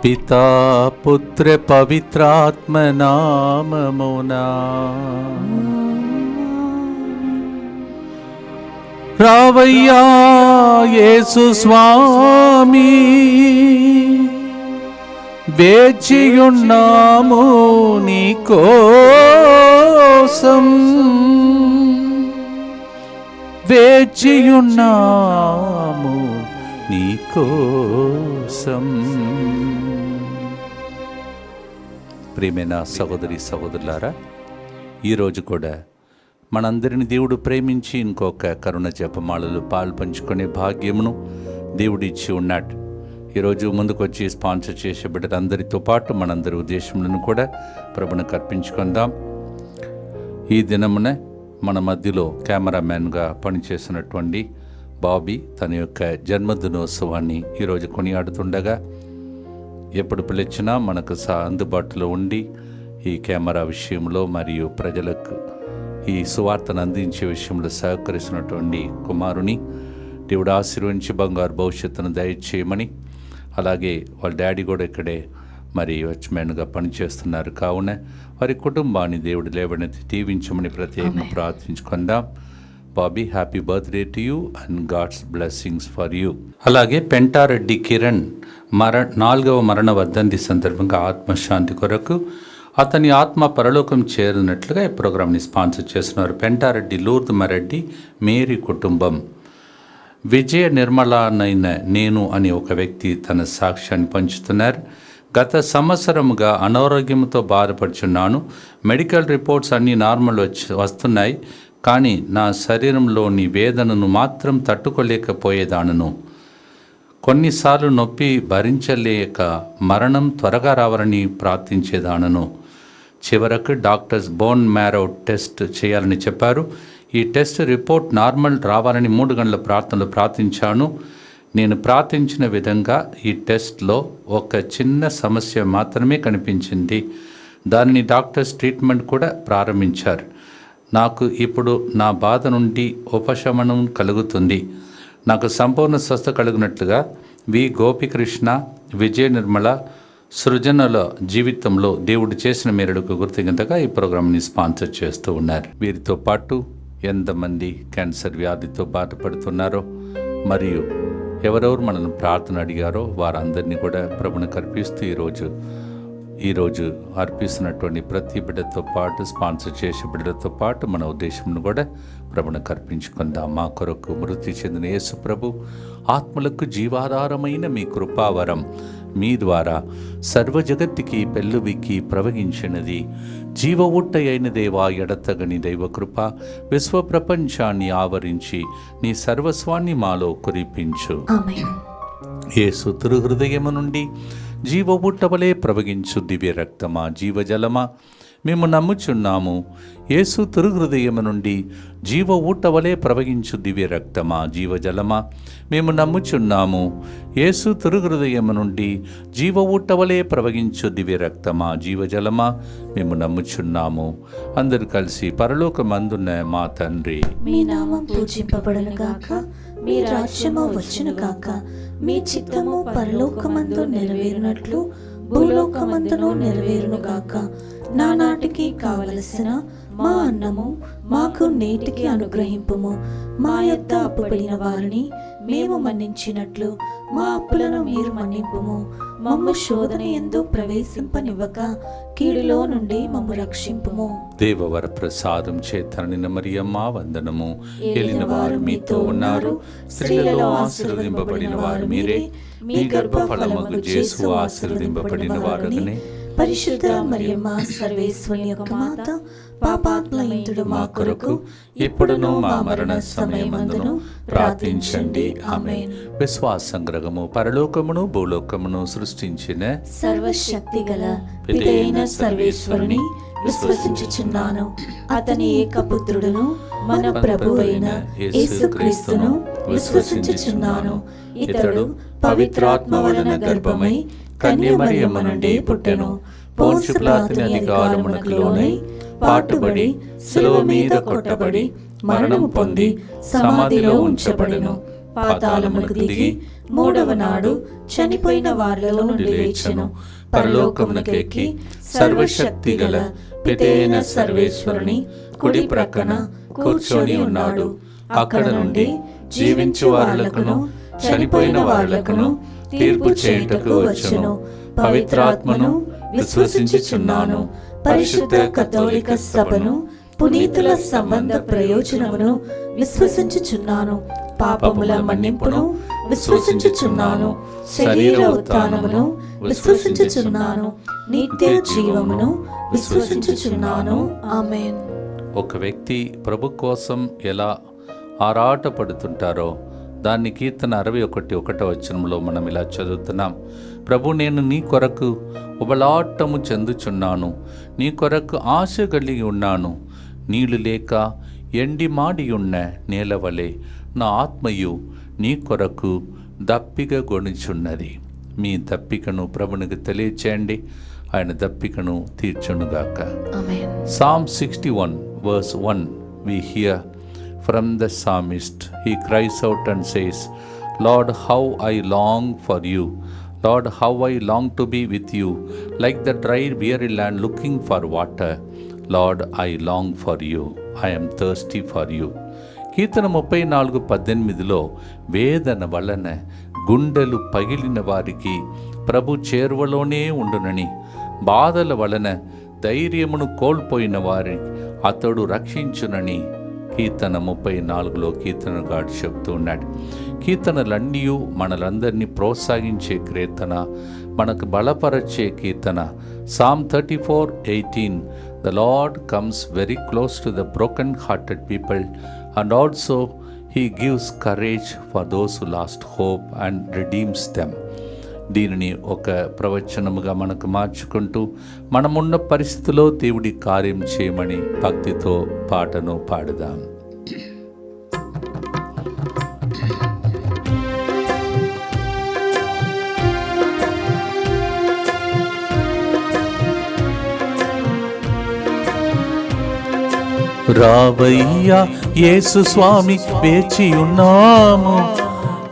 పితా పుత్ర పవిత్రాత్మ నామమునా. రావయ్యా యేసు స్వామి, వేచియున్నాము నీ కోసం, వేచియున్నాము నీ కోసం. ప్రియమైన సహోదరి సహోదరులారా, ఈరోజు కూడా మనందరిని దేవుడు ప్రేమించి ఇంకొక కరుణ జపమాలలో పాలు పంచుకునే భాగ్యమును దేవుడిచ్చి ఉన్నాడు. ఈరోజు ముందుకొచ్చి స్పాన్సర్ చేసే బిడ్డలందరితో పాటు మనందరి ఉద్దేశములను కూడా ప్రభునికి అర్పించుకుందాం. ఈ దినమున మన మధ్యలో కెమెరామ్యాన్గా పనిచేసినటువంటి బాబీ తన యొక్క జన్మదినోత్సవాన్ని ఈరోజు కొనియాడుతుండగా, ఎప్పుడు పిలిచినా మనకు అందుబాటులో ఉండి ఈ కెమెరా విషయంలో మరియు ప్రజలకు ఈ సువార్తను అందించే విషయంలో సహకరిస్తున్నటువంటి కుమారుని దేవుడు ఆశీర్వదించి బంగారు భవిష్యత్తును దయచేయమని, అలాగే వాళ్ళ డాడీ కూడా ఇక్కడే మరి వాచ్మెన్గా పనిచేస్తున్నారు కావున వారి కుటుంబాన్ని దేవుడు లేవనెత్తి దీవించమని ప్రత్యేకంగా ప్రార్థించుకుందాం. Bobby, happy birthday to you and God's blessings for you. అలాగే పెంటారెడ్డి కిరణ్ 4వ మరణ వర్ధంతి సందర్భంగా ఆత్మశాంతి కొరకు అతని ఆత్మ పరలోకం చేరినట్లుగా ఈ ప్రోగ్రాంని స్పాన్సర్ చేస్తున్నారు. పెంటారెడ్డి లూర్ద్ మరెడ్డి మేరీ కుటుంబం. విజయ నిర్మలానైన నేను అని ఒక వ్యక్తి తన సాక్ష్యాన్ని పంచుతున్నారు. గత సంవత్సరముగా అనారోగ్యంతో బాధపడుచున్నాను. మెడికల్ రిపోర్ట్స్ అన్నీ నార్మల్ వస్తున్నాయి, కానీ నా శరీరంలోని వేదనను మాత్రం తట్టుకోలేకపోయేదానను. కొన్నిసార్లు నొప్పి భరించలేక మరణం త్వరగా రావాలని ప్రార్థించేదానను. చివరకు డాక్టర్స్ బోన్ మ్యారో టెస్ట్ చేయాలని చెప్పారు. ఈ టెస్ట్ రిపోర్ట్ నార్మల్ రావాలని 3 గంటల ప్రార్థనలు ప్రార్థించాను. నేను ప్రార్థించిన విధంగా ఈ టెస్ట్లో ఒక చిన్న సమస్య మాత్రమే కనిపించింది. దానిని డాక్టర్స్ ట్రీట్మెంట్ కూడా ప్రారంభించారు. నాకు ఇప్పుడు నా బాధ నుండి ఉపశమనం కలుగుతుంది. నాకు సంపూర్ణ స్వస్థ కలిగినట్లుగా వి గోపికృష్ణ, విజయ నిర్మల సృజనల జీవితంలో దేవుడు చేసిన మేరకు గుర్తింతగా ఈ ప్రోగ్రాంని స్పాన్సర్ చేస్తూ ఉన్నారు. వీరితో పాటు ఎంతమంది క్యాన్సర్ వ్యాధితో బాధపడుతున్నారో మరియు ఎవరెవరు మనల్ని ప్రార్థన అడిగారో వారందరినీ కూడా ప్రభునికి అర్పిస్తూ ఈరోజు అర్పిస్తున్నటువంటి ప్రతి బిడ్డతో పాటు స్పాన్సర్ చేసే బిడ్డలతో పాటు మన ఉద్దేశంను కూడా ప్రభునికి అర్పించుకుందాం. మా కొరకు మృతి చెందిన యేసు ప్రభు ఆత్మలకు జీవాధారమైన మీ కృపావరం మీ ద్వారా సర్వజగత్తుకి పెళ్ళువికి ప్రవహించినది. జీవ ఊట అయిన దేవా, ఎడతగని దైవకృప విశ్వ ప్రపంచాన్ని ఆవరించి నీ సర్వస్వాన్ని మాలో కురిపించు. యేసు తిరుహృదయము నుండి జీవ ఊటవలే ప్రవహించు దివ్య రక్తమా, జీవజలమా, మేము నమ్ముచున్నాము. యేసు తిరుహృదయము నుండి జీవ ఊటవలే ప్రవహించు దివ్య రక్తమా, జీవజలమా, మేము నమ్ముచున్నాము. యేసు తిరుహృదయము నుండి జీవ ఊటవలే ప్రవహించు దివ్య రక్తమా, జీవజలమా, మేము నమ్ముచున్నాము. అందరూ కలిసి పరలోకమందున్న మా తండ్రి, మీ నామం పూజింపబడును గాక, మీ రాజ్యము వచ్చును గాక, మీ చిత్తము పరలోకమందు నెరవేరునట్లు భూలోకమందును నెరవేరును గాక. నానాటికి కావలసిన మా అన్నము మాకు నేటికి అనుగ్రహింపుము. మా యొద్ద అప్పుపడిన వారిని మేము మన్నించినట్లు మా అప్పులను మీరు మన్నింపుము. మమ్ము శోధన యందు ప్రవేశింపనివ్వక కీడులో నుండి మమ్ము రక్షింపుము. దేవవర ప్రసాదం చేతనిన మరియమ్మ వందనము. ఏలిన వారు మీతో ఉన్నారు, స్త్రీలలో ఆశీర్వదింపబడిన వారు మీరే. మీ గర్భఫలమగు యేసు ఆశీర్వదింపబడిన వారుగనే. పరిశుద్ధ మరియమ్మ సర్వేశ్వరుని యొక్క మాత, పాపాత్మయుడు మా కొరకు ఇప్పుడును మా మరణ సమయమందును ప్రార్థించండి. ఆమేన్. విశ్వాసంగ్రహము పరలోకమును భూలోకమును సృష్టించిన సర్వశక్తి గల పితైన సర్వేశ్వరుని విశ్వసించుచున్నాను. అతని ఏకపుత్రుడును మన ప్రభువైన యేసుక్రీస్తును విశ్వసించుచున్నాను. ఇతడు పవిత్రాత్మ వలన గర్భమై కన్యమరియమ్మ నుండి పుట్టెను. పోన్సు పిలాతు అధికారమునకు లోనై పాటుబడి శిలువ మీద కొట్టబడి మరణం పొంది సమాధిలో ఉంచబడెను. పాతాళమునకు దిగి మూడవ నాడు చనిపోయిన వారిలో నుండి లేచెను. పరలోకమునకు ఎక్కి సర్వశక్తి గల పితైన సర్వేశ్వరుని కుడి ప్రక్కన కూర్చొని ఉన్నాడు. అక్కడ నుండి జీవించు వారులకును చనిపోయిన వారులకును తీర్పు చేయుటకు వచ్చెను. పవిత్రాత్మను విశ్వసించుచున్నాను. పరిశుద్ధ కథోలిక సభను, పునీతుల సంబంధ ప్రయోజనమును విశ్వసించుచున్నాను. పాపముల మన్నింపును విశ్వసించుచున్నాను. శరీర ఉత్థానమును విశ్వసించుచున్నాను. నిత్య జీవమును విశ్వసించుచున్నాను. ఆమేన్. ఒక వ్యక్తి ప్రభు కోసం ఎలా ఆరాటపడుతుంటారో దాన్ని కీర్తన 61:1 మనం ఇలా చదువుతున్నాం. ప్రభు, నేను నీ కొరకు ఉబలాటము చెందుచున్నాను, నీ కొరకు ఆశ కలిగి ఉన్నాను. నీళ్లు లేక ఎండి మాడియున్న నేలవలే నా ఆత్మయు నీ కొరకు దప్పిక గొణిచున్నది. మీ దప్పికను ప్రభునికి తెలియచేయండి, ఆయన దప్పికను తీర్చునుగాక. Psalm 61:1 we hear from the psalmist. He cries out and says, Lord, how I long for you. Lord, how I long to be with you, like the dry weary land looking for water. Lord, I long for you. I am thirsty for you. కీర్తన 34:18 వేదన వలన గుండెలు పగిలిన వారికి ప్రభు చేరువలోనే ఉండునని, బాధల వలన ధైర్యమును కోల్పోయిన వారి అతడు రక్షించునని కీర్తన 34 కీర్తనగాడు చెప్తూ ఉన్నాడు. కీర్తనలన్నీ మనలందరినీ ప్రోత్సహించే కీర్తన, మనకు బలపరచే కీర్తన. Psalm 34:18 The Lord comes very close to the broken-hearted people, and also He gives courage for those who lost hope and redeems them. దీనిని ఒక ప్రవచనముగా మనకు మార్చుకుంటూ మనమున్న పరిస్థితిలో దేవుడి కార్యం చేయమని భక్తితో పాటను పాడుదాం. రావయ్యా యేసు స్వామి, వేచి ఉన్నాము,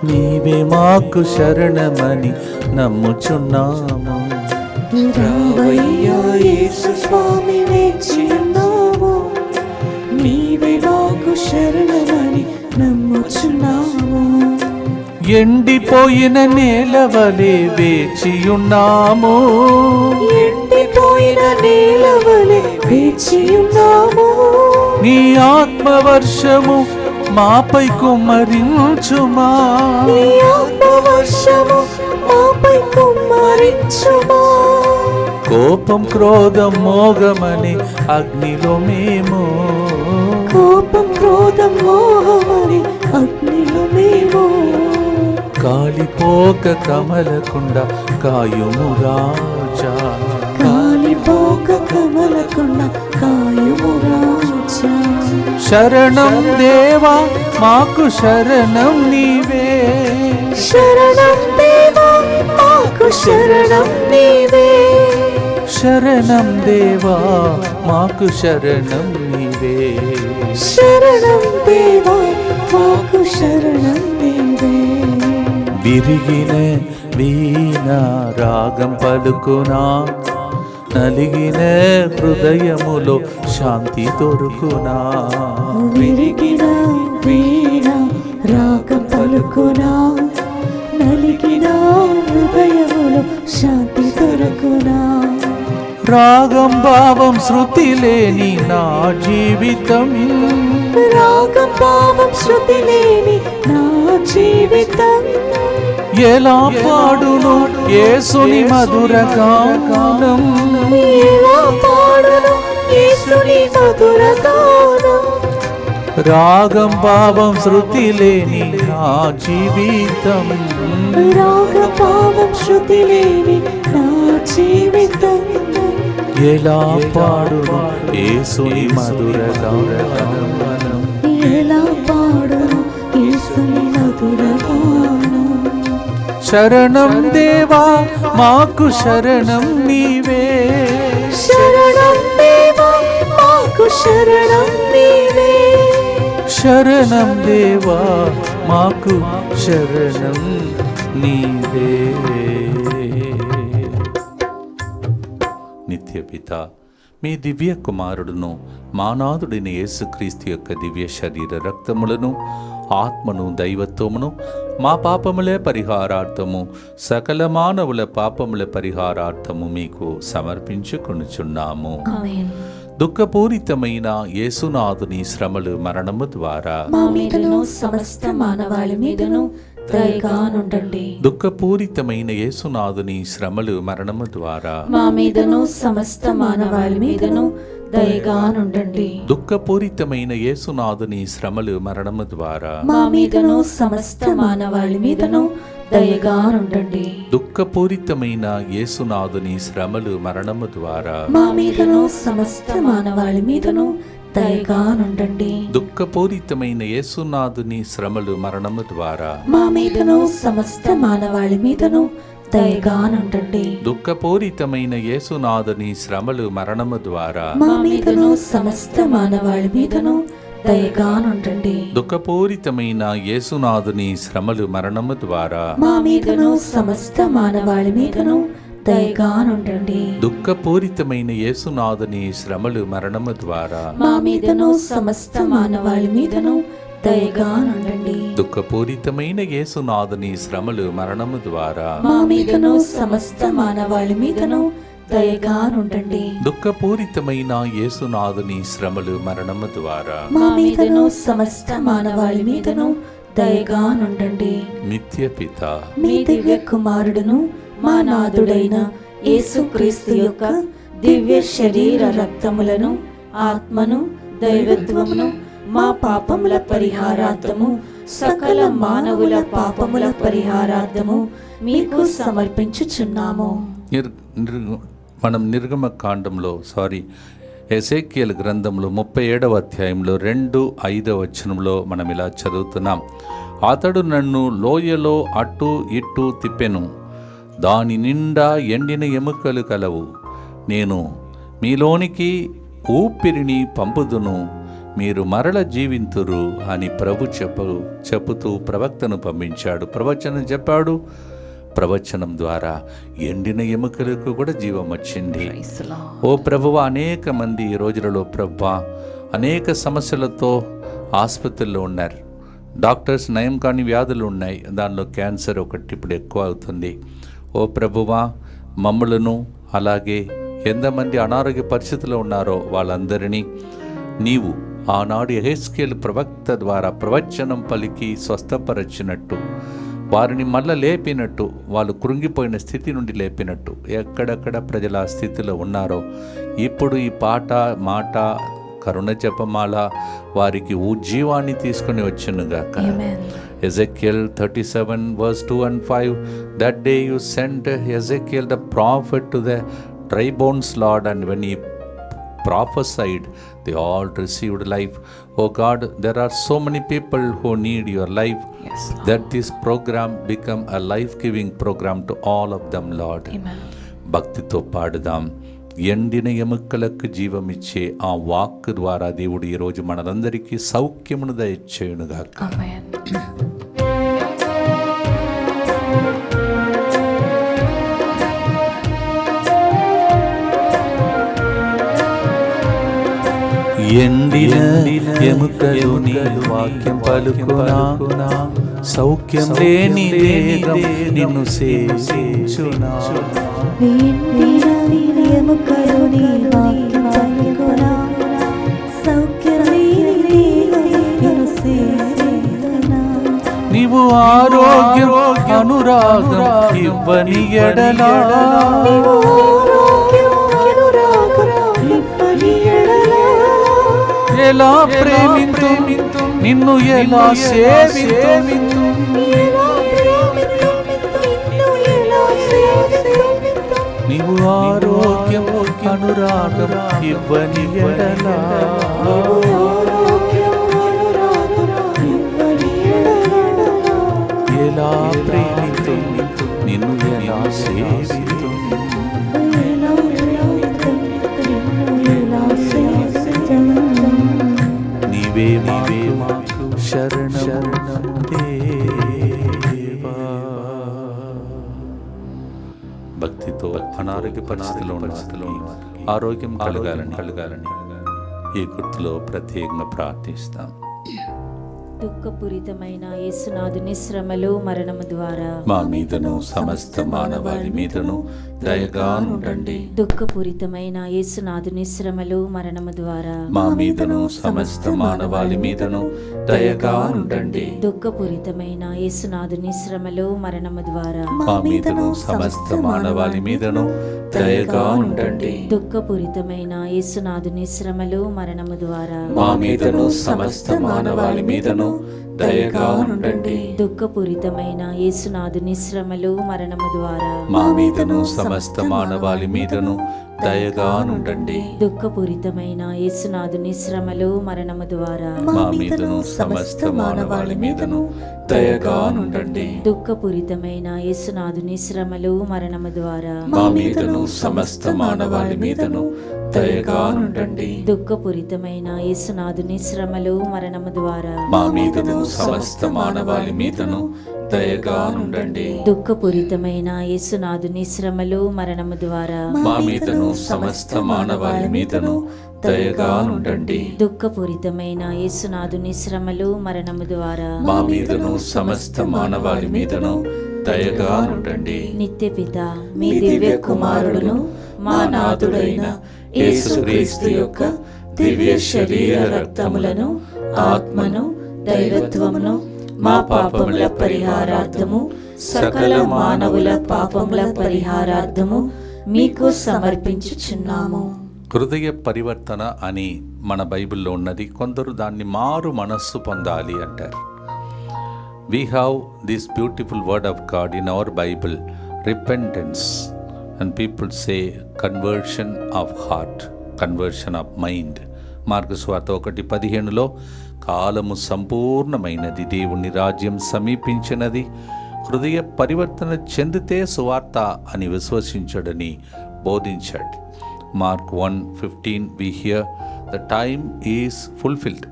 నీవే మాకు శరణమని నమ్ముచున్నాము. రావయ్యా యేసు స్వామి, వేచి ఉన్నాము, నీవే మాకు శరణమని నమ్ముచున్నాము. ఎండిపోయిన నేలవలే వేచి ఉన్నాము, ఎండిపోయిన నేలవలే వేచి ఉన్నాము. నీ ఆత్మవర్షము మాపై కుమ్మరించుమా, నీ ఆత్మవర్షము మాపై కుమ్మరించుమా. కోపం క్రోధం మోగమని అగ్నిలో మేము, కోపం క్రోధం మోహమని అగ్నిలో మేము. కాలిపోక కమలకుండ కాయుము రాజా, కాలిపోక కమలకుండ కాయుము రాజా. శరణం దేవా మాకు శరణం నీవే, శరణం దేవా మాకు శరణం నీవే. శరణం దేవా మాకు శరణం నీవే, శరణం దేవా మాకు శరణం నీవే. విరిగిన వీణ రాగం పలుకునా, నలిగిన హృదయములో శాంతి దొరుకునా. విరిగిన వీణ రాగం పలుకునా, నలిగిన హృదయములో శాంతి దొరుకునా. రాగం భావం శృతి లేని నా జీవితం, రాగం భావం శృతి లేని నా జీవితం. ఎలా పాడును యేసుని మధుర గానం, ఎలా పాడును యేసుని మధుర గానం. రాగం భావం శృతి లేని నా జీవితం, రాగం భావం శృతి లేని నా జీవితం. ఎలా పాడును యేసుని మధుర గానం, ఎలా పాడును యేసుని మధుర గానం. శరణం దేవా మాకు శరణం నీవే, శరణం దేవా మాకు శరణం నీవే. శరణం దేవా మాకు శరణం నీవే. నిత్యపిత, మీ దివ్య కుమారుడును మానాథుడైన యేసుక్రీస్తు యొక్క దివ్య శరీర రక్తములను, ఆత్మను, దైవత్వమును మా పాపములే పరిహారార్థము, సకల మానవుల పాపముల పరిహారార్థము మీకు సమర్పించుకొనుచున్నాము. దుఃఖపూరితమైన యేసునాథుని శ్రమలు, మరణము ద్వారా మా మీదను సమస్త మానవాళి మీదను దయగా నుండండి. దుఃఖపూరితమైన యేసునాథుని శ్రమలు, మరణము ద్వారా మా మీదను సమస్త మానవాళి మీదను దయగా నుండండి. దుఃఖపూరితమైన యేసునాథుని శ్రమలు, మరణము ద్వారా మా మీదను సమస్త మానవాళి మీదను దయగా నుండండి. దుఃఖపూరితమైన యేసునాథుని శ్రమలు, మరణము ద్వారా మా మీదను సమస్త మానవాళి మీదను దయగా నుండండి. దుఃఖపూరితమైన యేసునాథుని శ్రమలు, మరణము ద్వారా మా మీదను సమస్త మానవాళి మీదను దయగా నుండండి. దుఃఖపూరితమైన యేసునాథుని శ్రమలు, మరణము ద్వారా మా మీదను సమస్త మానవాళి మీదను దయగా నుండండి. దుఃఖపూరితమైన యేసునాథుని శ్రమలు, మరణము ద్వారా మా మీదను సమస్త మానవాళి మీదను దయగా నుండండి. దుఃఖపూరితమైన యేసునాథుని శ్రమలు, మరణము ద్వారా మా మీదను సమస్త మానవాళి మీదను దయగా నుండండి. దుఃఖపూరితమైన యేసునాథుని శ్రమలు, మరణము ద్వారా మా మీదను సమస్త మానవాళి మీదను దయగా నుండండి. దుఃఖపూరితమైన యేసునాథుని శ్రమలు, మరణము ద్వారా మా మీదను సమస్త మానవాళి మీదను దయగా నుండండి. నిత్యపిత, మీ దివ్య కుమారుడును మా నాథుడైన యేసుక్రీస్తు యొక్క దివ్య శరీర రక్తములను, ఆత్మను, దైవత్వమును మా పాపముల పరిహారార్థము, సకల మానవుల పాపముల పరిహారార్థము మీకు సమర్పించుచున్నాము. మనం నిర్గమకాండంలో ఎజేకియేలు గ్రంథంలో 37వ అధ్యాయంలో 2-5 వచనంలో మనం ఇలా చదువుతున్నాం. అతడు నన్ను లోయలో అటు ఇటు తిప్పెను, దాని నిండా ఎండిన ఎముకలు కలవు. నేను మీలోనికి ఊపిరిని పంపుదును, మీరు మరల జీవింతురు అని ప్రభు చెప్పుతూ ప్రవక్తను పంపించాడు. ప్రవచనం చెప్పాడు. ప్రవచనం ద్వారా ఎండిన ఎముకలకు కూడా జీవం వచ్చింది. ఓ ప్రభువా, అనేక మంది ఈ రోజులలో ప్రభువా అనేక సమస్యలతో ఆసుపత్రుల్లో ఉన్నారు. డాక్టర్స్ నయం కాని వ్యాధులు ఉన్నాయి, దానిలో క్యాన్సర్ ఒకటి ఇప్పుడు ఎక్కువ అవుతుంది. ఓ ప్రభువా, మమ్ములను అలాగే ఎంతమంది అనారోగ్య పరిస్థితుల్లో ఉన్నారో వాళ్ళందరినీ నీవు ఆనాడు యెహెజ్కేలు ప్రవక్త ద్వారా ప్రవచనం పలికి స్వస్థపరచినట్టు, వారిని మళ్ళా లేపినట్టు, వాళ్ళు కృంగిపోయిన స్థితి నుండి లేపినట్టు, ఎక్కడెక్కడ ప్రజల ఆ స్థితిలో ఉన్నారో ఇప్పుడు ఈ పాట మాట కరుణ జపమాల వారికి ఉజ్జీవాన్ని తీసుకుని వచ్చునుగాక. Ezekiel 37:2-5 That day you sent Ezekiel the prophet to the dry bones, Lord, and when he prophesied, they all received life. Oh God, there are so many people who need your life. Yes, that this program become a life-giving program to all of them, Lord. Amen. భక్తితో పాడుదాం. ఎండిన ఎముకలకు జీవమిచ్చే ఆ వాక్కు ద్వారా దేవుడు ఈరోజు మనందరికీ సౌఖ్యమును దయచేయునుగాక. ఆమేన్. ఎండిన ఎముకలు నీ వాక్యం పలుకునా, సౌఖ్యం లేని దేహం నిన్ను సేవించునా. ఎండిన ఎముకలు నీ వాక్యం పలుకునా, సౌఖ్యం లేని దేహం నిన్ను సేవించునా. నీవు ఆరోగ్యం అనురాగం ఇవ్వని ఎడలా, ఎలా ప్రేమింతు నిన్ను, ఎలా సేవింతు. నీవు ఆరోగ్యం అనురాగం ఇవ్వని ఎడలా, ఎలా ప్రేమింతు నిన్ను, ఎలా సేవింతు. నీవే మాకు శరణం దేవా. అనారోగ్య పరిస్థితుల్లో ఆరోగ్యం కలగాలని ఈ గుర్తులో ప్రత్యేకంగా ప్రార్థిస్తాం. దుఃఖపూరితమైన యేసునాథుని శ్రమలు మరణము ద్వారా మా మీదను సమస్త మానవాళి మీదను దయగా ఉండండి. దుఃఖపూరితమైన యేసునాథుని శ్రమలు మరణము ద్వారా మా మీదను సమస్త మానవాళి మీదను దయగా ఉండండి. దుఃఖపూరితమైన యేసునాథుని శ్రమలు మరణము ద్వారా మా మీదను సమస్త మానవాళి మీదను దయగా ఉండండి. దుఃఖపూరితమైన యేసునాథుని శ్రమలు మరణము ద్వారా మా మీదను సమస్త మానవాళి మీదను దయగా ఉండండి. దుఃఖపూరితమైన యేసునాథుని శ్రమలు మరణము ద్వారా మా మీదను సమస్త మానవాళి మీదను దయగా ఉండండి. దుఃఖపూరితమైన యేసునాథుని శ్రమలు మరణము ద్వారా మా మీదను సమస్త మానవాళి మీదను దయగా ఉండండి. దుఃఖపూరితమైన యేసునాథుని శ్రమలు మరణము ద్వారా మా మీదను సమస్త మానవాళి మీదను దయగా ఉండండి. దుఃఖపూరితమైన యేసునాథుని శ్రమలు మరణము ద్వారా మా మీదను సమస్త మానవాళి మీదను దయగా ఉండండి. దుఃఖపూరితమైన యేసునాథుని శ్రమలు మరణము ద్వారా మా మీదను సమస్త మానవాళి మీదను దయగా ఉండండి. దుఃఖపూరితమైన యేసునాథుని శ్రమలు మరణము ద్వారా మా మీదను సమస్త మానవాళి మీదను దయగా ఉండండి. నిత్యపిత మీ దివ్య కుమారుడును మా నాథుడైన యేసుక్రీస్తు యొక్క దివ్య శరీర రక్తములను ఆత్మను దైవత్వమును మా పాపముల పరిహారార్థము సకల మానవుల పాపముల పరిహారార్థము మీకు సమర్పించుచున్నాము. హృదయ పరివర్తన అని మన బైబిల్లో ఉన్నది. కొందరు దాన్ని మారు మనస్సు పొందాలి అంటారు. We have this beautiful word of God in our Bible, repentance, and people say conversion of heart, conversion of mind. Mark సువార్త 1:15 కాలము సంపూర్ణమైనది, దేవుని రాజ్యం సమీపించినది, హృదయ పరివర్తన చెందితే సువార్త అని విశ్వసించడని బోధించాడు. Mark 1:15 we hear the time is fulfilled,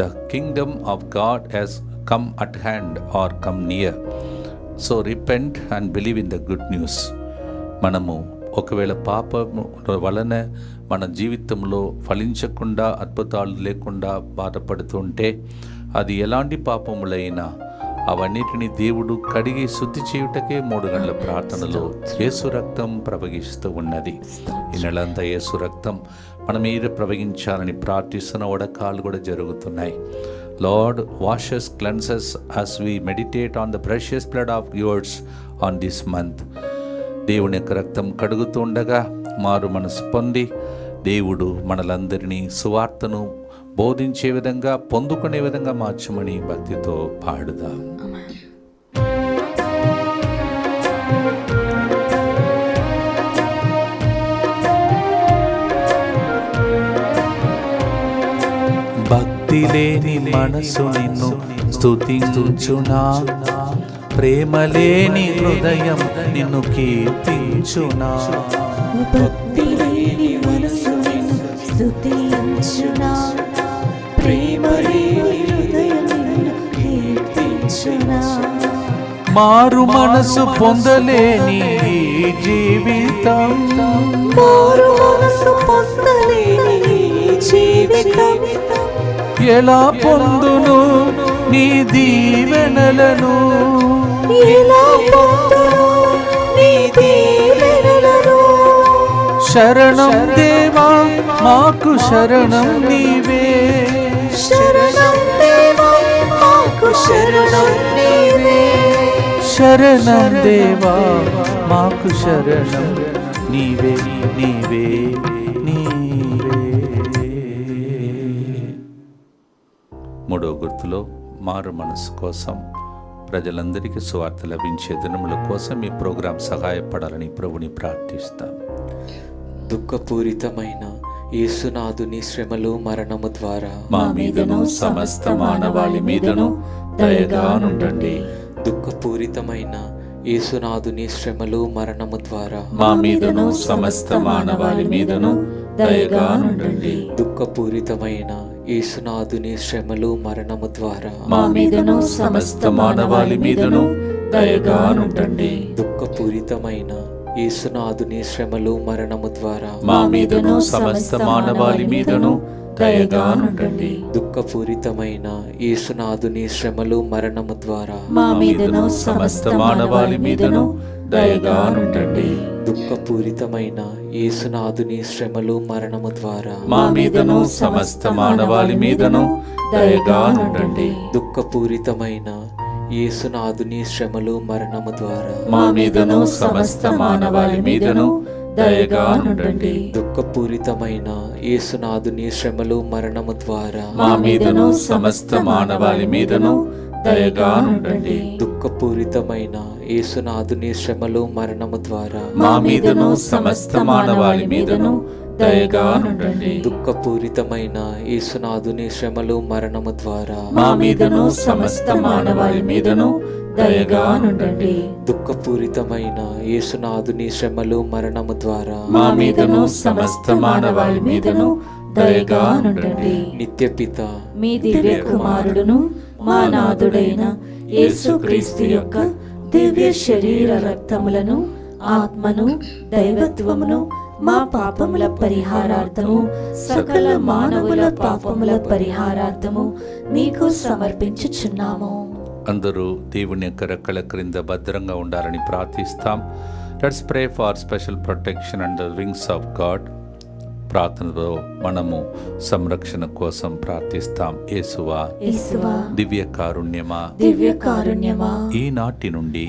the kingdom of God has come at hand or come near, so repent and believe in the good news. మనము ఒకవేళ పాపము వలన మన జీవితంలో ఫలించకుండా అద్భుతాలు లేకుండా బాధపడుతుంటే అది ఎలాంటి పాపములైనా అవన్నిటిని దేవుడు కడిగి శుద్ధి చేయుటకే 3 గంటల ప్రార్థనలో యేసు రక్తం ప్రవహిస్తూ ఉన్నది. ఈ నెలంతా యేసు రక్తం మన మీద ప్రవహించాలని ప్రార్థిస్తున్న వడకాలు కూడా జరుగుతున్నాయి. Lord, wash us, cleanse us as we meditate on the precious blood of yours on this month. దేవుని యొక్క రక్తం కడుగుతూ ఉండగా మారు మనసు పొంది దేవుడు మనలందరినీ సువార్తను బోధించే విధంగా పొందుకునే విధంగా మార్చమని భక్తితో పాడుదాం. భక్తి లేని మనసు నిన్ను స్తుతించునా, ప్రేమ లేని హృదయం నిన్ను కీర్తించునా. భక్తి లేని మనసు నిన్ను స్తుతించునా, ప్రేమ లేని హృదయం నిన్ను కీర్తించునా. మారు మనసు పొందలేని ఈ జీవితం, మారు మనసు పొందలేని ఈ జీవితం ఎలా పొందును నీ దీవెనలను, ఎలా పొందును నీ దీవెనలను. శరణం దేవా మాకు శరణం నీవే, శరణం దేవా మాకు శరణం నీవే. శరణం దేవా మాకు శరణం నీవే, నీవే నీవే. 3వ గుర్తులో మారు మనసు కోసం ప్రజలందరికీ సువార్త లభించే దినముల కోసం ఈ ప్రోగ్రాం సహాయపడాలని ప్రభుని ప్రార్థిస్తాం. దుఃఖపూరితమైన యేసునాథుని శ్రమలు మరణము ద్వారా మా మీదను సమస్త మానవాళి మీదను దయగా ఉండండి. దుఃఖపూరితమైన యేసునాథుని శ్రమలు మరణము ద్వారా మా మీదను సమస్త మానవాళి మీదను దయగా ఉండండి. దుఃఖపూరితమైన యేసునాథుని శ్రమలు మరణము ద్వారా మా మీదను సమస్త మానవాళి మీదను దయగా ఉండండి. దుఃఖపూరితమైన యేసునాథుని శ్రమలు మరణము ద్వారా మా మీదను సమస్త మానవాళి మీదను దయగా నుండండి. దుఃఖపూరితమైన యేసునాథుని శ్రమలు మరణము ద్వారా మా మీదను సమస్త మానవాళి మీదను దయగా నుండండి. దుఃఖపూరితమైన యేసునాథుని శ్రమలు మరణము ద్వారా మా మీదను సమస్త మానవాళి మీదను దయగా నుండండి. దుఃఖపూరితమైన యేసునాథుని శ్రమలు మరణము ద్వారా మా మీదను సమస్త మానవాళి మీదను దయగా నుండండి. దుఃఖపూరితమైన యేసునాథుని శ్రమలు మరణము ద్వారా మా మీదను సమస్త మానవాళి మీదను దయగా నుండండి. దుఃఖపూరితమైన యేసునాథుని శ్రమలు మరణము ద్వారా మా మీదను సమస్త మానవాళి మీదను దయగా నుండండి. దుఃఖపూరితమైన యేసునాథుని శ్రమలు మరణము ద్వారా మా మీదను సమస్త మానవాళి మీదను దయగా నుండండి. దుఃఖపూరితమైన యేసునాథుని శ్రమలు మరణము ద్వారా మా మీదను సమస్త మానవాళి మీదను దయగా నుండండి. నిత్యపిత మీ దివ్య కుమారుడును మా నాథుడైన యేసుక్రీస్తు యొక్క దివ్య శరీర రక్తములను ఆత్మను దైవత్వమును మా పాపముల పరిహారార్థము సకల మానవుల పాపముల పరిహారార్థము మీకు సమర్పించుచున్నాము. అందరూ దేవుని యొక్క రెక్కల క్రింద భద్రంగా ఉండాలని ప్రార్థిస్తాం. Let's pray for special protection and the wings of God. ప్రార్థనలో మనము సంరక్షణ కోసం ప్రార్థిస్తాం. యేసువా, యేసువా, దివ్య కారుణ్యమా, దివ్య కారుణ్యమా, ఈనాటి నుండి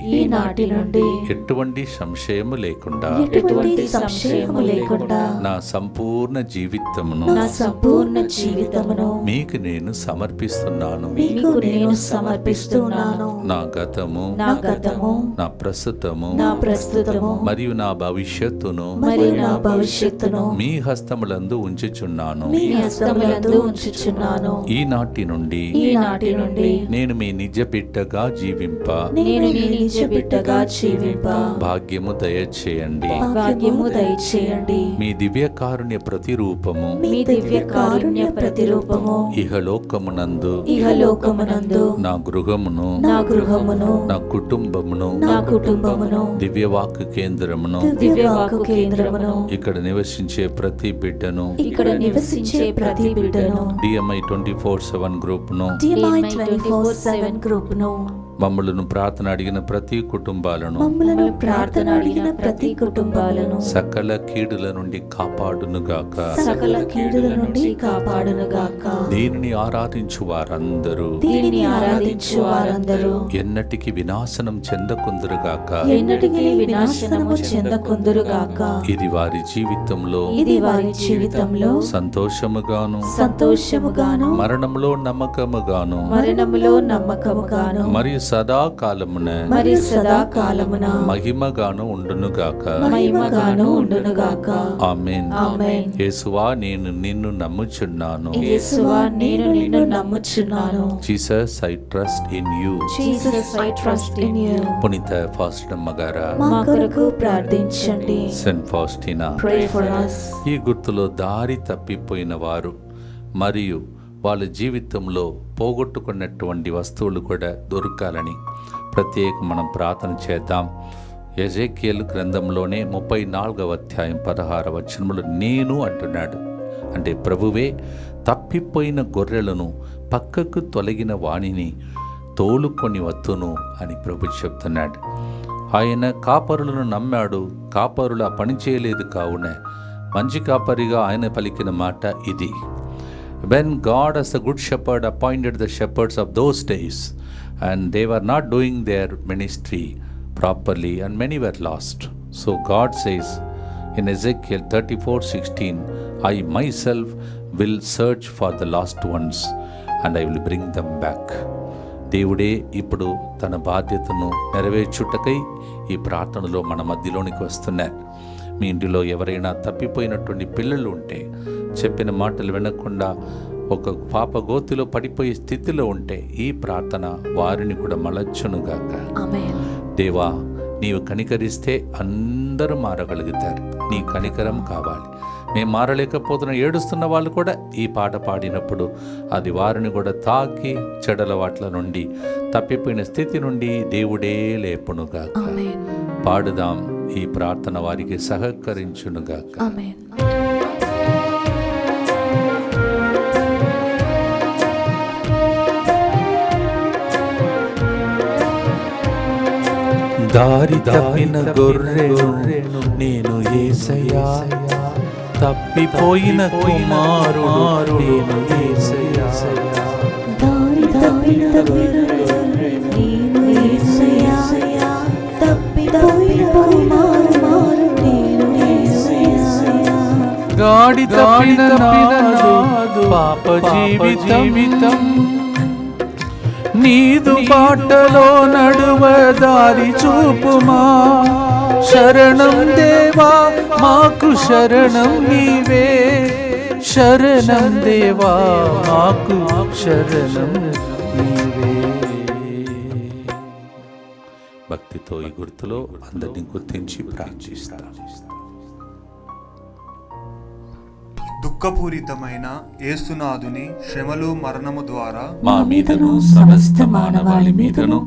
ఎటువంటి సంశయము లేకుండా ఎటువంటి సంశయము లేకుండా నా సంపూర్ణ జీవితమును నా సంపూర్ణ జీవితమును మీకు నేను సమర్పిస్తున్నాను. మీకు నేను సమర్పిస్తున్నాను. నా గతము, నా గతము, నా ప్రస్తుతము నా ప్రస్తుతము మరియు నా భవిష్యత్తును మరియు నా భవిష్యత్తును మీ హస్తములందు ఉంచుచున్నాను. మీ హస్తములందు ఉంచుచున్నాను. ఈనాటి నుండి ఈనాటి నుండి నేను మీ నిజ బిడ్డగా జీవింప నేను మీ నిజ బిడ్డగా జీవింప భాగ్యము దయచేయండి. భాగ్యము దయచేయండి. మీ దివ్య కారుణ్య ప్రతిరూపము మీ దివ్య కారుణ్య ప్రతిరూపము ఇహలోకమునందు ఇహలోకమునందు నా గృహమును నా గృహమును నా కుటుంబమును నా కుటుంబమును దివ్యవాక్కు కేంద్రమును దివ్యవాక్కు కేంద్రమును ఇక్కడ నివసించే ప్రతి బిడ్డను ఇక్కడ నివసించే ప్రతి బిడ్డను DMI 24/7 గ్రూప్ను DMI 24/7 గ్రూపును మమ్మలను ప్రార్థన అడిగిన ప్రతి కుటుంబాలను మమ్మలను ప్రార్థన అడిగిన ప్రతి కుటుంబాలను సకల కీడుల నుండి కాపాడునుగాక. సకల కీడుల నుండి కాపాడునుగాక. దీనిని ఆరాధించు వారందరూ దీనిని ఆరాధించు వారందరూ ఎన్నటికి వినాశనం చెందకుందురుగాక. ఎన్నటికీ వినాశనము చెందకుందురుగాక. ఇది వారి జీవితంలో ఇది వారి జీవితంలో సంతోషముగాను సంతోషముగాను మరణంలో నమ్మకముగాను మరణములో నమ్మకముగాను మరియు సదాకాలమున మరియు సదాకాలమున మహిమగాను ఉండునుగాక. మహిమగాను ఉండునుగాక. ఆమేన్. ఆమేన్. యేసువా, నేను నిన్ను నమ్ముచున్నాను. యేసువా, నేను నిన్ను నమ్ముచున్నాను. Jesus, I trust in you. Jesus, I trust in you. పునీత ఫాస్టమ్మ గారా, మా కొరకు ప్రార్థించండి. Saint Faustina, Pray for us. ఈ గుర్తులో దారి తప్పిపోయిన వారు మరియు వాళ్ళ జీవితంలో పోగొట్టుకున్నటువంటి వస్తువులు కూడా దొరకాలని ప్రత్యేక మనం ప్రార్థన చేద్దాం. ఎజేకియేలు గ్రంథంలోనే 34వ అధ్యాయం 16వ వచనములో నేను అంటున్నాడు. అంటే ప్రభువే తప్పిపోయిన గొర్రెలను పక్కకు తొలగిన వాణిని తోలుకొని వత్తును అని ప్రభు చెప్తున్నాడు. ఆయన కాపరులను నమ్మాడు, కాపరులు ఆ పని చేయలేదు. కావున మంచి కాపరిగా ఆయన పలికిన మాట ఇది. When God as the good shepherd appointed the shepherds of those days, and they were not doing their ministry properly and many were lost. So God says in Ezekiel 34:16, I myself will search for the lost ones and I will bring them back. దేవుడే ఇప్పుడు తన బాధ్యతను నెరవేర్చుటకై ఈ ప్రార్థనలో మన మధ్యలోనికి వస్తున్నారు. మీ ఇంటిలో ఎవరైనా తప్పిపోయినటువంటి పిల్లలు ఉంటే, చెప్పిన మాటలు వినకుండా ఒక పాప గోతిలో పడిపోయే స్థితిలో ఉంటే ఈ ప్రార్థన వారిని కూడా మలచునుగాక. ఆమేన్. దేవా, నీవు కనికరిస్తే అందరూ మారగలుగుతారు. నీ కనికరం కావాలి. మేము మారలేకపోతున్న ఏడుస్తున్న వాళ్ళు కూడా ఈ పాట పాడినప్పుడు అది వారిని కూడా తాకి చెడలవాట్ల నుండి, తప్పిపోయిన స్థితి నుండి దేవుడే లేపునుగాక. ఆమేన్. పాడుదాం. ఈ ప్రార్థన వారికి సహకరించునుగాక. ఆమేన్. దారి తప్పిన గొర్రెను నేను యేసయ్యా, తప్పిపోయిన కుమారుడు నేను యేసయ్యా. దారి తప్పిన గొర్రెను నేను యేసయ్యా, తప్పిపోయిన కుమారుడు నేను యేసయ్యా. గాడి తప్పిన నాదు పాప జీవితం, నీదు బాటలో నడువ దారి చూపుమా. శరణం దేవా మాకు శరణం నీవే, శరణం దేవా మాకు శరణం నీవే. భక్తితో ఈ గుర్తులో అందరినీ గుర్తించి ప్రార్థిస్తాం. దుఃఖపూరితమైన యేసునాథుని శ్రమలు మరణము ద్వారా మా మీదను సమస్త మానవాళి మీదను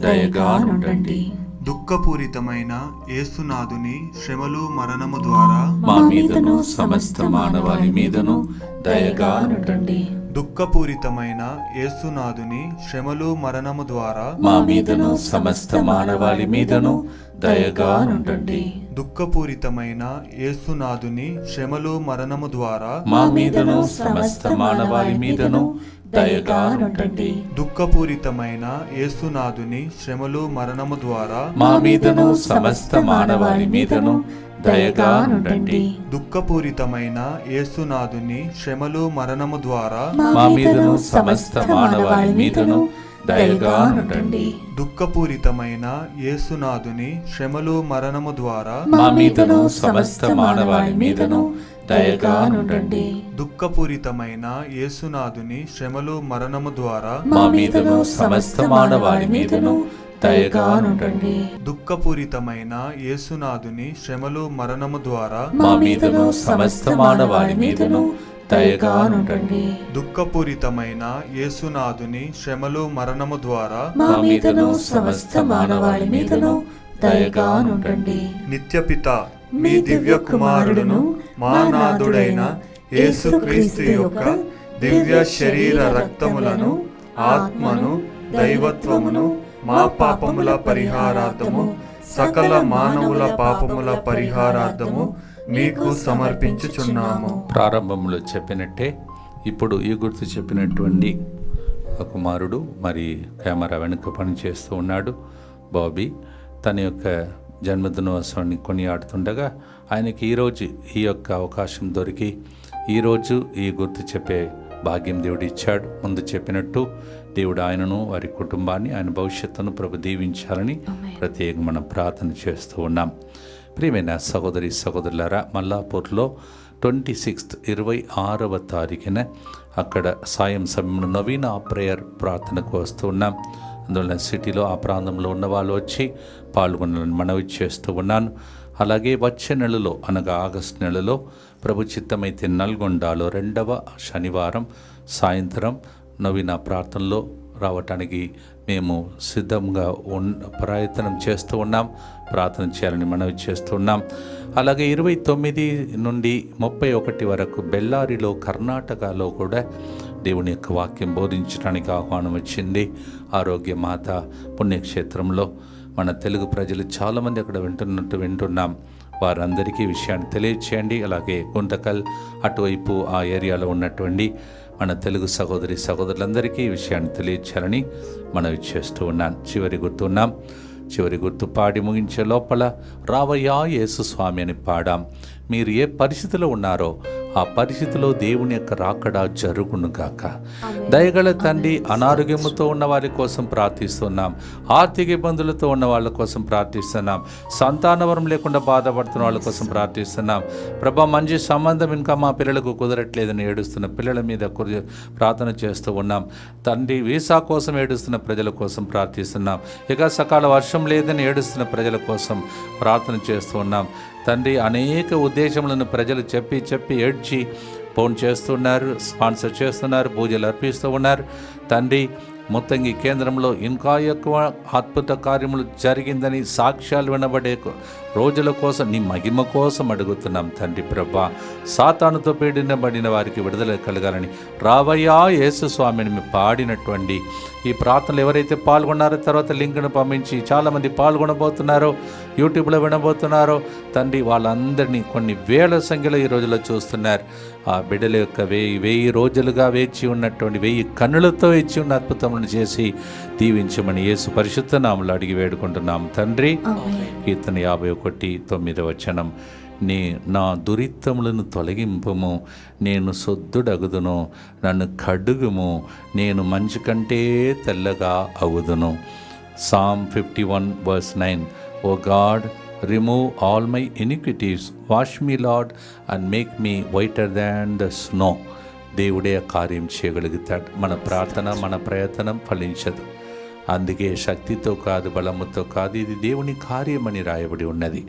దయగా నుండండి. దుఃఖపూరితమైన యేసునాథుని శ్రమలు మరణము ద్వారా మా మీదను సమస్త మానవాళి మీదను దయగా నుండండి. దుఃఖపూరితమైన యేసునాథుని శ్రమలు మరణము ద్వారా మా మీదను సమస్త మానవాళి మీదను దయగా నుండండి. దుఃఖపూరితమైన యేసునాథుని శ్రమలు మరణము ద్వారా మా మీదను సమస్త మానవాళి మీదను దయగా నుండండి. దుఃఖపూరితమైన యేసునాథుని శ్రమలు మరణము ద్వారా మా మీదను సమస్త మానవాళి మీదను దయగా నుండండి. దుఃఖపూరితమైన యేసునాథుని శ్రమలు మరణము ద్వారా మా మీదను సమస్త మానవాళి మీదను దయగా నుండండి. దుఃఖపూరితమైన యేసునాథుని శ్రమలు మరణము ద్వారా మా మీదను సమస్త మానవాళి మీదను దయగా నుండండి. దుఃఖపూరితమైన యేసునాథుని శ్రమలు మరణము ద్వారా మా మీదను సమస్త మానవాళి మీదను దయగా నుండండి. దుఃఖపూరితమైన యేసునాథుని శ్రమలు మరణము ద్వారా మా మీదను సమస్త మానవాళి మీదను దయగా నుండండి. దుఃఖపూరితమైన యేసునాథుని శ్రమలు మరణము ద్వారా మా మీదను సమస్త మానవాళి మీదను దయగా నుండండి. నిత్యపిత మీ దివ్య కుమారుడును మా నాథుడైన యేసుక్రీస్తు యొక్క దివ్య శరీర రక్తములను ఆత్మను దైవత్వమును మా పాపముల పరిహారార్థము సకల మానవుల పాపముల పరిహారార్థము మీకు సమర్పించుచున్నాము. ప్రారంభంలో చెప్పినట్టే ఇప్పుడు ఈ గుర్తు చెప్పినటువంటి కుమారుడు మరి కెమెరా వెనుక పనిచేస్తూ ఉన్నాడు బాబీ. తన యొక్క జన్మదినోత్సవాన్ని కొనియాడుతుండగా ఆయనకి ఈరోజు ఈ యొక్క అవకాశం దొరికి ఈరోజు ఈ గుర్తు చెప్పే భాగ్యం దేవుడు ఇచ్చాడు. ముందు చెప్పినట్టు దేవుడు ఆయనను వారి కుటుంబాన్ని ఆయన భవిష్యత్తును ప్రభు దీవించాలని ప్రత్యేకంగా మనం ప్రార్థన చేస్తూ ఉన్నాం. ప్రియమైన సహోదరి సహోదరులారా, మల్లాపూర్లో 26 26వ తారీఖున అక్కడ సాయం సమయంలో నవీన ప్రేయర్ ప్రార్థనకు వస్తూ ఉన్నాం. అందువల్ల సిటీలో ఆ ప్రాంతంలో ఉన్న వాళ్ళు వచ్చి పాల్గొనాలని మనవి చేస్తూ ఉన్నాను. అలాగే వచ్చే నెలలో అనగా ఆగస్టు నెలలో ప్రభు చిత్తమైతే నల్గొండలో 2వ శనివారం సాయంత్రం నవీన ప్రార్థనలో రావటానికి మేము సిద్ధంగా ప్రయత్నం చేస్తూ ఉన్నాం. ప్రార్థన చేయాలని మనవి చేస్తున్నాం. అలాగే 29 నుండి 31 వరకు బెల్లారిలో కర్ణాటకలో కూడా దేవుని యొక్క వాక్యం బోధించడానికి ఆహ్వానం వచ్చింది. ఆరోగ్య మాత పుణ్యక్షేత్రంలో మన తెలుగు ప్రజలు చాలామంది అక్కడ వింటున్నాం. వారందరికీ విషయాన్ని తెలియచేయండి. అలాగే గుంతకల్ అటువైపు ఆ ఏరియాలో ఉన్నటువంటి మన తెలుగు సహోదరి సహోదరులందరికీ ఈ విషయాన్ని తెలియచేయాలని మనవి చేస్తూ ఉన్నాను. చివరి గుర్తు పాడి ముగించే లోపల రావయ్యా యేసు స్వామి అని పాడాం. మీరు ఏ పరిస్థితిలో ఉన్నారో ఆ పరిస్థితిలో దేవుని యొక్క రాకడ జరుగును గాక. దయగల తండ్రి, అనారోగ్యముతో ఉన్న వారి కోసం ప్రార్థిస్తున్నాం. ఆర్థిక ఇబ్బందులతో ఉన్న వాళ్ళ కోసం ప్రార్థిస్తున్నాం. సంతానవరం లేకుండా బాధపడుతున్న వాళ్ళ కోసం ప్రార్థిస్తున్నాం. ప్రభా, మంచి సంబంధం ఇంకా మా పిల్లలకు కుదరట్లేదని ఏడుస్తున్న పిల్లల మీద ప్రార్థన చేస్తూ ఉన్నాం. తండ్రి, వీసా కోసం ఏడుస్తున్న ప్రజల కోసం ప్రార్థిస్తున్నాం. ఇక సకాల వర్షం లేదని ఏడుస్తున్న ప్రజల కోసం ప్రార్థన చేస్తూ ఉన్నాం. తండ్రి, అనేక ఉద్దేశములను ప్రజలు చెప్పి ఏడ్చి ఫోన్ చేస్తున్నారు, స్పాన్సర్ చేస్తున్నారు, పూజలు అర్పిస్తూ ఉన్నారు. తండ్రి, ముత్తంగి కేంద్రంలో ఇంకా ఎక్కువ అద్భుత కార్యములు జరిగిందని సాక్ష్యాలు వినబడే రోజుల కోసం నీ మహిమ కోసం అడుగుతున్నాం తండ్రి ప్రభా. సాతానుతో పీడించబడిన వారికి విడుదల కలగాలని రావయ్యా యేసు స్వామిని మేము పాడినటువంటి ఈ ప్రార్థనలు ఎవరైతే పాల్గొన్నారో తర్వాత లింక్ను పంపించి చాలామంది పాల్గొనబోతున్నారో, యూట్యూబ్లో వినబోతున్నారో తండ్రి, వాళ్ళందరినీ కొన్ని వేల సంఖ్యలో ఈ రోజులో చూస్తున్నారు. ఆ బిడ్డల యొక్క 1000 రోజులుగా వేచి ఉన్నటువంటి 1000 కన్నులతో ఇచ్చి ఉన్న అద్భుతములను చేసి దీవించమని యేసు పరిశుద్ధ నామములో అడిగి వేడుకుంటున్నాం తండ్రి. కీర్తన 51:9 నా దురితములను తొలగింపుము, నేను సొద్దుడగుదును, నన్ను కడుగుము, నేను మంచు కంటే తెల్లగా అగుదును. Psalm 51:9 O God, remove all my iniquities, wash me Lord and make me whiter than the snow. దేవుడే కార్యం చేయగలుగుతాడు. మన ప్రార్థన మన ప్రయత్నం ఫలించదు. అందుకే శక్తితో కాదు, బలముతో కాదు, ఇది దేవుని కార్యమని రాయబడి ఉన్నది.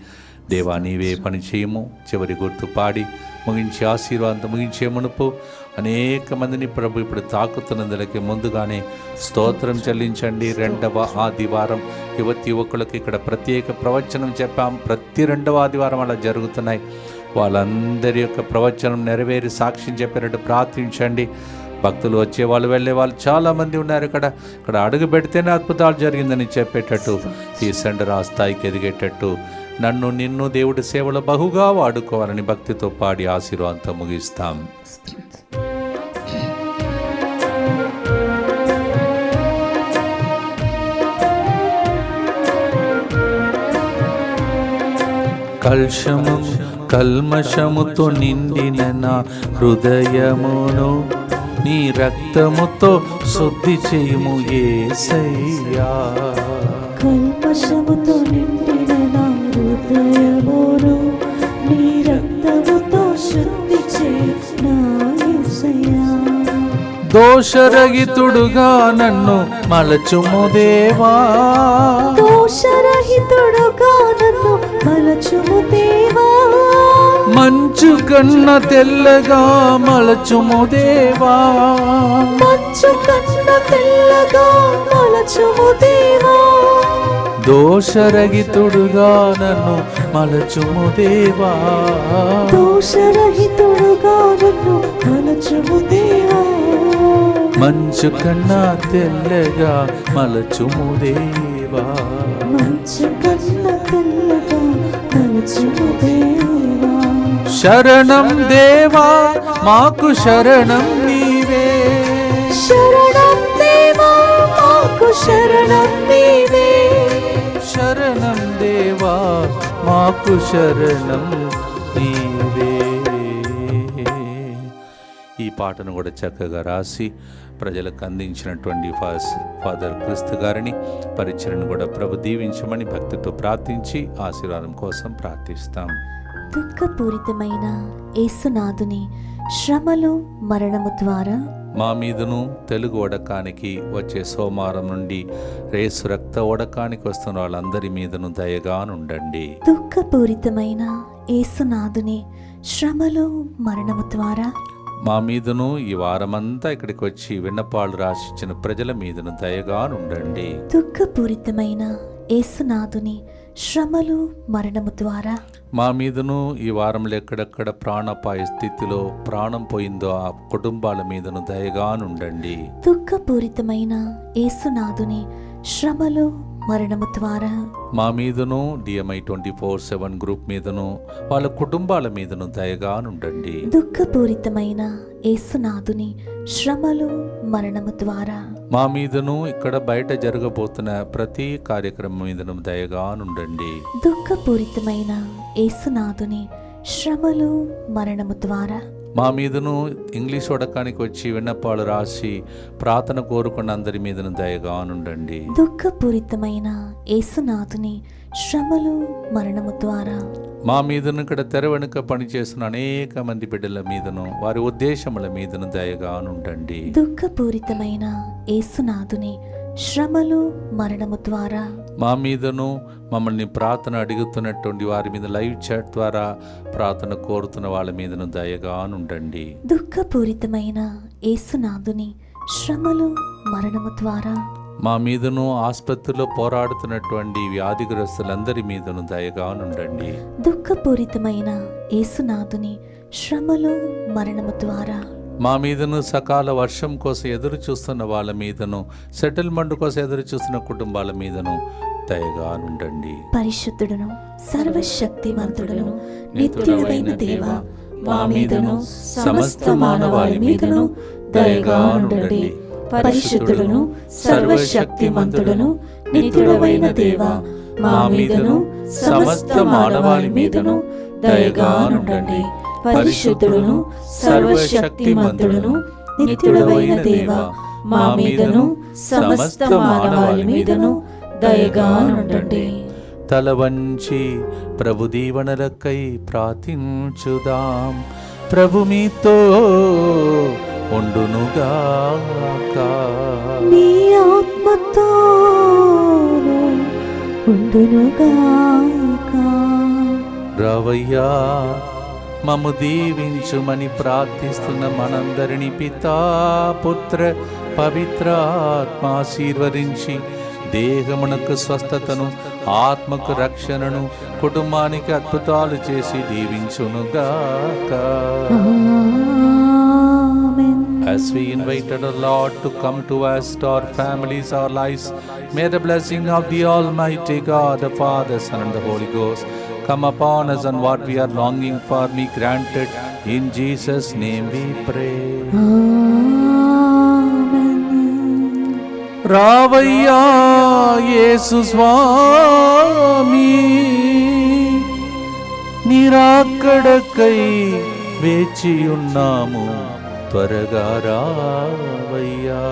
దేవా నీవే పని చేయము. చివరి గుర్తు పాడి ముగించి ఆశీర్వాదం ముగించే మునుపు అనేక మందిని ప్రభు ఇప్పుడు తాకుతున్నందులకి ముందుగానే స్తోత్రం చెల్లించండి. 2వ ఆదివారం యువకులకు ఇక్కడ ప్రత్యేక ప్రవచనం చెప్పాం. ప్రతి 2వ ఆదివారం అలా జరుగుతున్నాయి. వాళ్ళందరి యొక్క ప్రవచనం నెరవేరి సాక్ష్యం చెప్పినట్టు ప్రార్థించండి. భక్తులు వచ్చేవాళ్ళు వెళ్ళేవాళ్ళు చాలామంది ఉన్నారు. ఇక్కడ అడుగు పెడితేనే అద్భుతాలు జరిగిందని చెప్పేటట్టు ఈ సెంటర్ ఆ స్థాయికి ఎదిగేటట్టు నిన్ను దేవుడి సేవలో బహుగా వాడుకోవాలని భక్తితో పాడి ఆశీర్వాదంతో ముగిస్తాం. కల్మషముతో నిండిన నా హృదయమును నీ రక్తముతో శుద్ధి చేయుము యేసయ్యా. కల్మషముతో నిండిన నా హృదయమును నీ రక్తముతో శుద్ధి చేయి నా యేసయ్యా. దోషరహితుడుగా నన్ను మలచుము దేవా, దోషరహితుడుగా నన్ను మలచుము దేవా. మంచు కన్న తెల్లగా మలచుము దేవా, మంచు కన్న తెల్లగా మలచుము దేవా. దోషరహితుడుగా నన్ను మలచుము దేవా, దోషరహితుడుగా నన్ను మలచుము దేవా. మంచు కన్నా తెల్లగా మలచుము దేవా, మంచు కన్న తెల్లగా మలచుము దేవా. శరణం దేవా మాకు శరణం నీవే, శరణం దేవా మాకు శరణం నీవే. శరణం దేవా మాకు శరణం నీవే. ఈ పాటను కూడా చక్కగా రాసి ప్రజలకు అందించినటువంటి ఫాదర్ క్రిస్తు గారిని పరిచయను కూడా ప్రభు దీవించమని భక్తితో ప్రార్థించి ఆశీర్వాదం కోసం ప్రార్థిస్తాం. దుఃఖపూరితమైన యేసునాథుని శ్రమలు మరణము ద్వారా మా మీదను తెలుగు ఒడకానికి వచ్చే సోమవారం నుండి యేసు రక్త ఒడకానికి వస్తున్న వాళ్ళందరి మీదను దయగానుండండి. దుఃఖపూరితమైన యేసునాథుని శ్రమలు మరణము ద్వారా మా మీదను ఈ వారమంతా ఇక్కడికి వచ్చి విన్నపాలు రాసిచ్చిన ప్రజల మీదను దయగానుండండి. దుఃఖపూరితమైన యేసునాథుని శ్రమలు మరణము ద్వారా మా మీదను ఈ వారంలో ఎక్కడెక్కడ ప్రాణాపాయ స్థితిలో ప్రాణం పోయిందో ఆ కుటుంబాల మీదను దయగానుండండి. దుఃఖపూరితమైన యేసునాథుని శ్రమలు మరణము ద్వారా మా మీదను DMI 24/7 గ్రూప్ మీదను వాళ్ళ కుటుంబాల మీదను దయగానుండండి. దుఃఖపూరితమైన యేసునాథుని శ్రమలు మరణము ద్వారా మా మీదను ఇక్కడ బయట జరగబోతున్న ప్రతి కార్యక్రమం మీదను దయగానుండండి. దుఃఖపూరితమైన యేసునాథుని శ్రమలు మరణము ద్వారా మా మీదను ఇంగ్లీష్ వడకానికి వచ్చి విన్నపాలు రాసి ప్రార్థన కోరుకున్న అందరి మీదను దయగానుండండి. దుఃఖపూరితమైన యేసునాథుని శ్రమలు మరణము ద్వారా మా మీదను ఇక్కడ తెర వెనుక పనిచేస్తున్న అనేక మంది బిడ్డల మీదను వారి ఉద్దేశముల మీదను దయగానుండండి. దుఃఖపూరితమైన యేసునాథుని శ్రమలు మరణము ద్వారా మా మీదను మమ్మల్ని ప్రార్థన అడుగుతున్నటువంటి వారి మీద లైవ్ చాట్ ద్వారా ప్రార్థన కోరుతున్న వాళ్ళ మీదను దయగానుండండి. దుఃఖపూరితమైన యేసునాథుని శ్రమలు మరణము ద్వారా మా మీదను ఆసుపత్రిలో పోరాడుతున్నటువంటి వ్యాధిగ్రస్తులందరి మీదను దయగా నుండండి. దుఃఖపూరితమైన యేసునాథుని శ్రమలు మరణము ద్వారా మా మీదను సకాల వర్షం కోసం ఎదురు చూస్తున్న వాళ్ళ మీదను, సెటిల్మెంట్ కోసం ఎదురు చూస్తున్న కుటుంబాల మీదను దయగా నుండండి. పరిశుద్ధుడును సర్వశక్తిమంతుడును నిత్యుడైన దేవ, మా మీదను సమస్త మానవాళి మీదను దయగా నుండండి. పరిశుద్ధుడును సర్వశక్తిమంతుడును నిత్యుడైన దేవ, మా మీదను సమస్త మానవాళి మీదను దయగా నుండండి. పరిశుద్ధుడును సర్వశక్తిమంతుడును నిత్యుడైన దేవ, మా మీదను సమస్త మానవాళి మీదను దయగా నుండండి. తల వంచి ప్రభు దీవెనలకై ప్రార్థించుదాం. ప్రభు మీతో ఉండునుగాక. మీ ఆత్మతో ఉండునుగాక. రావయ్యా, మమ్ము దీవించుమని ప్రార్థిస్తున్న మనందరిని పితా పుత్ర పవిత్రాత్మ ఆశీర్వదించి దేహమునకు స్వస్థతను, ఆత్మకు రక్షణను, కుటుంబానికి అద్భుతాలు చేసి దీవించునుగాక. As we invited our Lord to come to us, to our families, our lives, may the blessing of the Almighty God, the Father, Son and the Holy Ghost come upon us, and what we are longing for be granted. In Jesus' name we pray. రావయ్యా యేసు స్వామి, నిరాకడకై వేచి ఉన్నాము, త్వరగా రావయ్యా.